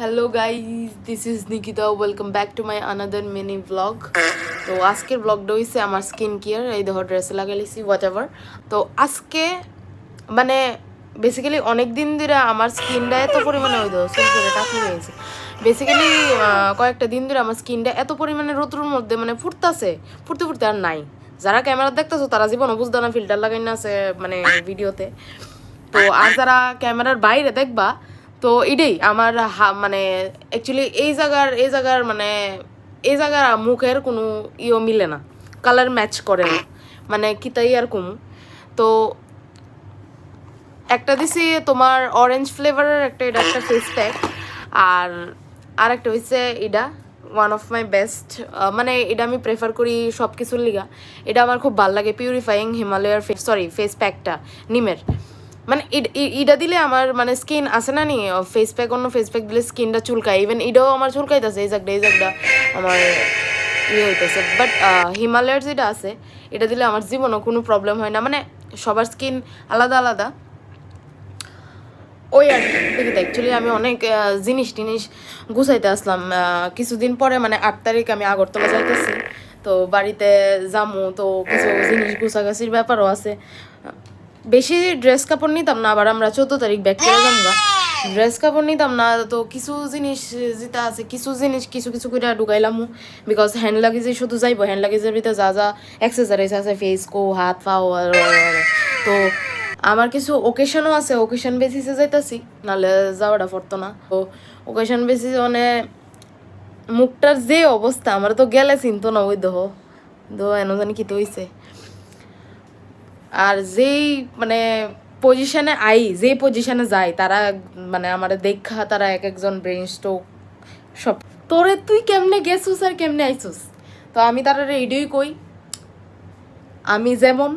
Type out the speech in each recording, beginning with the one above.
Hello guys, this is Nikita. Welcome back to my another mini blog. তো আজকের ব্লগটা হয়েছে আমার স্কিন কেয়ার। এই দেখো ড্রেসে লাগাইছি হোয়াট এভার। তো আজকে মানে বেসিক্যালি অনেক দিন ধরে আমার স্কিনটা এত পরিমাণে ওই দেখো চুল করে টাকি হয়েছে। বেসিক্যালি কয়েকটা দিন ধরে আমার স্কিনটা এত পরিমাণে রোদ্রুর মধ্যে মানে ফুটতেছে, ফুটতে ফুটতে আর নাই। যারা ক্যামেরা দেখতেছো তারা জীবনও বুঝতো না, ফিল্টার লাগাই না আছে মানে ভিডিওতে। তো আর যারা ক্যামেরার বাইরে দেখবা, তো এটাই আমার মানে অ্যাকচুয়ালি এই জায়গার মানে এই জায়গার মুখের কোনো ইও মিলে না, কালার ম্যাচ করে না, মানে কিতাই আর কম। তো একটা দিছি তোমার অরেঞ্জ ফ্লেভারের একটা, এটা একটা ফেস প্যাক। আর একটা হচ্ছে এটা ওয়ান অফ মাই বেস্ট, মানে এটা আমি প্রেফার করি সব কিছুর লিগা। এটা আমার খুব ভালো লাগে, পিউরিফাইং হিমালয়ার ফেস প্যাকটা নিমের। মানে ইটা দিলে আমার মানে স্কিন আছে না নি, ফেস প্যাক অন্য ফেস প্যাক দিলে স্কিনটা চুলকায়, ইভেন এটাও আমার চুলকাইতেছে এই জায়গাটা আমার ইয়ে হইতেছে। বাট হিমালয়ার যেটা আছে এটা দিলে আমার জীবনও কোনো প্রবলেম হয় না, মানে সবার স্কিন আলাদা আলাদা ওই আর কি। দেখি তো অ্যাকচুয়ালি আমি অনেক জিনিস টিনিস গুছাইতে আসলাম কিছুদিন পরে, মানে 8 তারিখ আমি আগরতলা যাইতেছি। তো বাড়িতে যামু, তো কিছু জিনিস গুছাগাছির ব্যাপারও আছে। বেশি ড্রেস কাপড় নিতাম না, আবার আমরা 14 তারিখ ব্যাক করে যামগা। ড্রেস কাপড় নিতাম না, তো কিছু জিনিস যেটা আছে কিছু জিনিস কিছু কিছু করে ঢুকাইলাম। বিকজ হ্যান্ড লাগেজে শুধু যাইব, হ্যান্ড লাগেজের ভিতরে যা যা অ্যাক্সেসরিজ আছে, ফেস কো হাত পাও তো আমার কিছু ওকেশনও আছে, ওকেশন বেসিসে যাইতাছি, নাহলে যাওয়াটা পড়তো না। তো ওকেশন বেসিস মানে মুখটার যে অবস্থা, আমার তো গেলে চিনতো না ওই দেহ এন জানি কি তো হইছে। আর যেই মানে পজিশনে যে পজিশনে যায় তারা মানে আমার দেখা তারা এক একজন ব্রেন স্ট্রোক সব। তোরে তুই কেমনে গেছুস আর কেমনে আইসুস? তো আমি তারা এটাই কই, আমি যেমন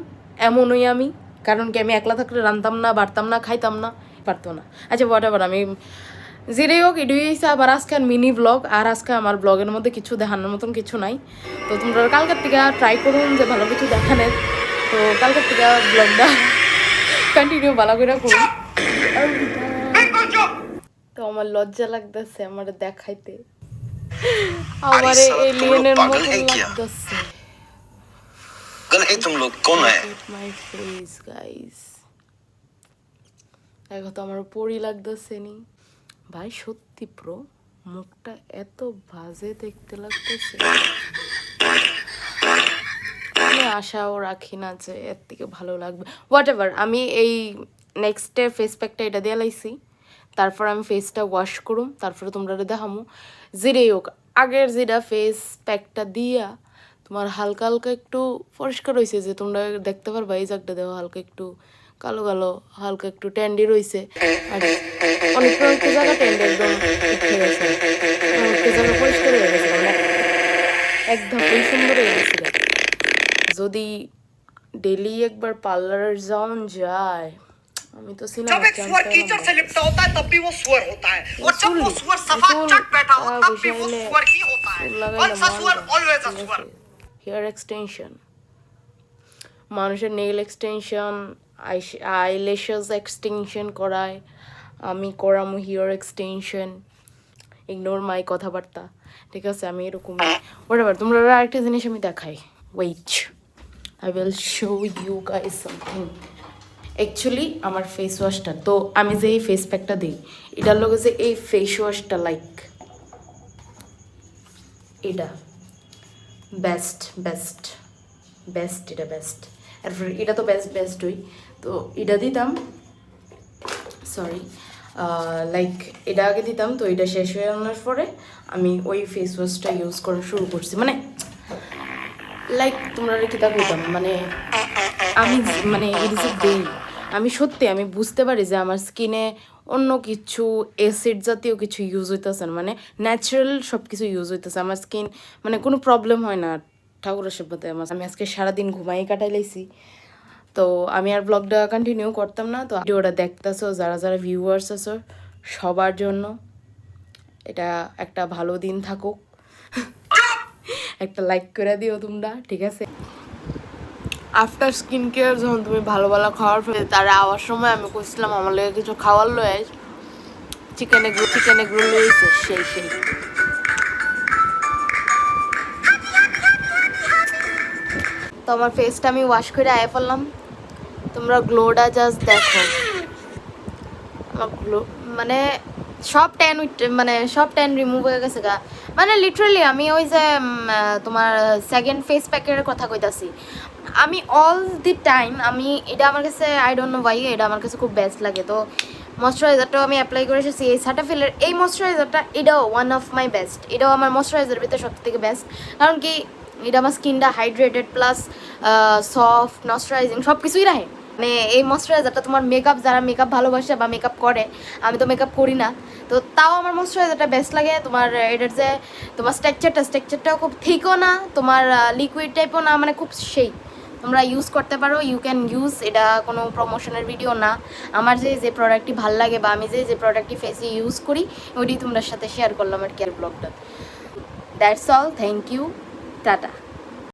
এমনই আমি। কারণ কি আমি একলা থাকলে রানতাম না, বাড়তাম না, খাইতাম না, পারতো না। আচ্ছা হোয়াট এভার, আমি যেটাই হোক এটাই হয়েছে আবার আজকে আর মিনি ব্লগ। আর আজকে আমার ব্লগের মধ্যে কিছু দেখানোর মতন কিছু নাই। তো তোমরা কালকের থেকে ট্রাই করুন যে ভালো কিছু দেখানের। তো কালকের থেকে ব্লগটা কন্টিনিউ ভালো করে করুন। তো আমার লজ্জা লাগতেছে আমার দেখাইতে, আমার এলিয়েনের মতন লাগতেছে। तुम लोग कौन है? মাই ফেস গাইস, দেখো তো আমার পরি লাগতেছে নি ভাই, সত্যি প্রো মুখটা এত বাজে দেখতে লাগতেছে। আমি আশাও রাখি না যে এর থেকে ভালো লাগবে। হোয়াট এভার, আমি এই নেক্সট ফেস প্যাকটা এটা দিয়ে লাইছি, তারপর আমি ফেসটা ওয়াশ করুম, তারপরে তোমরা দেখামো যেটাই হোক। আগের যেটা ফেস প্যাকটা দিয়া তোমার হালকা হালকা একটু পরিষ্কার হয়েছে, যে তোমরা দেখতে পারবা এই জায়গাটা দেওয়া হালকা একটু কালো কালো, হালকা একটু ট্যান্ডি রয়েছে। আর অনেক জায়গা ট্যান্ডি একদম উঠে গেছে, অনেকটা জায়গা পরিষ্কার হয়ে গেছে, মানে এক ধাপেই সুন্দর হয়ে গেছিল। যদি ডেলি একবার পার্লার যাওন যায়, আমি তো সিনেমা जब एक सुअर कीचड़ से लिपटा होता है तब भी वो सुअर होता है और जब वो सुअर सफा चट बैठा हो तब भी वो सुअर ही होता है once a सुअर always a सुअर। হেয়ার এক্সটেনশন, মানুষের নেইল এক্সটেনশন, আইল্যাশেস এক্সটেনশন করায়, আমি করামু হেয়ার এক্সটেনশন। ইগনোর মাই কথাবার্তা, ঠিক আছে? আমি এরকমই ওটাবার। তোমরা আরেকটা জিনিস আমি দেখাই, wait, I will show you guys something. Actually আমার ফেস ওয়াশটা, তো আমি যে এই ফেস প্যাকটা দিই এটার লগে যে এই ফেস ওয়াশটা লাইক এটা বেস্ট বেস্ট বেস্ট, এটা বেস্ট। এরপর এটা তো বেস্টই, তো এটা দিতাম, সরি লাইক এটা আগে দিতাম। তো এটা শেষ হয়ে আনার পরে আমি ওই ফেস ওয়াশটা ইউজ করা শুরু করছি, মানে লাইক তোমরা কিতা কইতাম, মানে আমি মানে ইট ইজ এ ডেই, আমি সত্যি আমি বুঝতে পারি যে আমার স্কিনে অন্য কিছু অ্যাসিড জাতীয় কিছু ইউজ হইতেছে না, মানে ন্যাচারাল সব কিছু ইউজ হইতেছে। আমার স্কিন মানে কোনো প্রবলেম হয় না ঠাকুরের সেবাতে। আমি আজকে সারাদিন ঘুমাই কাটাই লাইছি। তো আমি আর ব্লগটা কন্টিনিউ করতাম না। তো ভিডিওটা দেখতেছো যারা যারা ভিউয়ার্স আছো সবার জন্য এটা একটা ভালো দিন থাকুক, একটা লাইক করে দিও তোমরা, ঠিক আছে? আফটার স্কিন কেয়ার যখন তুমি ভালো ভালো খাওয়ার ফেলে তারা আওয়ার সময় আমি কইছিলাম আমার লেগে কিছু খাওয়ার লয়ে, চিকেন এগুলো লইছে সেই তো আমার ফেসটা আমি ওয়াশ করে আয়া ফেললাম, তোমরা গ্লোটা জাস্ট দেখো। আমার গ্লো মানে সব ট্যান রিমুভ হয়ে গেছে গা, মানে লিটারালি আমি ওই যে তোমার সেকেন্ড ফেস প্যাকের কথা কইতাছি, আমি অল দি টাইম আমি এটা আমার কাছে আই ডোন্ট নো ওয়াই এটা আমার কাছে খুব বেস্ট লাগে। তো ময়শ্চারাইজারটাও আমি অ্যাপ্লাই করে এসেছি, এই সাটাফিলের এই ময়শ্চারাইজারটা এটাও ওয়ান অফ মাই বেস্ট, এটাও আমার ময়শ্চারাইজারের ভিতরে সব থেকে বেস্ট, কারণ কি এটা আমার স্কিনটা হাইড্রেটেড প্লাস সফট ময়শ্চারাইজিং সব কিছুই রাখে। মানে এই ময়শ্চারাইজারটা তোমার মেকআপ, যারা মেকআপ ভালোবাসে বা মেকআপ করে, আমি তো মেকআপ করি না, তো তাও আমার ময়শ্চারাইজারটা বেস্ট লাগে। তোমার এটার যে তোমার স্ট্রাকচারটাও খুব থিকও না, তোমার লিকুইড টাইপও না, মানে খুব সেই তোমরা ইউজ করতে পারো, ইউ ক্যান ইউজ। এটা কোনো প্রমোশনের ভিডিও না, আমার যে প্রোডাক্টটি ভাল লাগে বা আমি যে প্রোডাক্টটি ফেসে ইউজ করি ওইটি তোমাদের সাথে শেয়ার করলাম আর কি ব্লগটা। That's all, thank you, tata.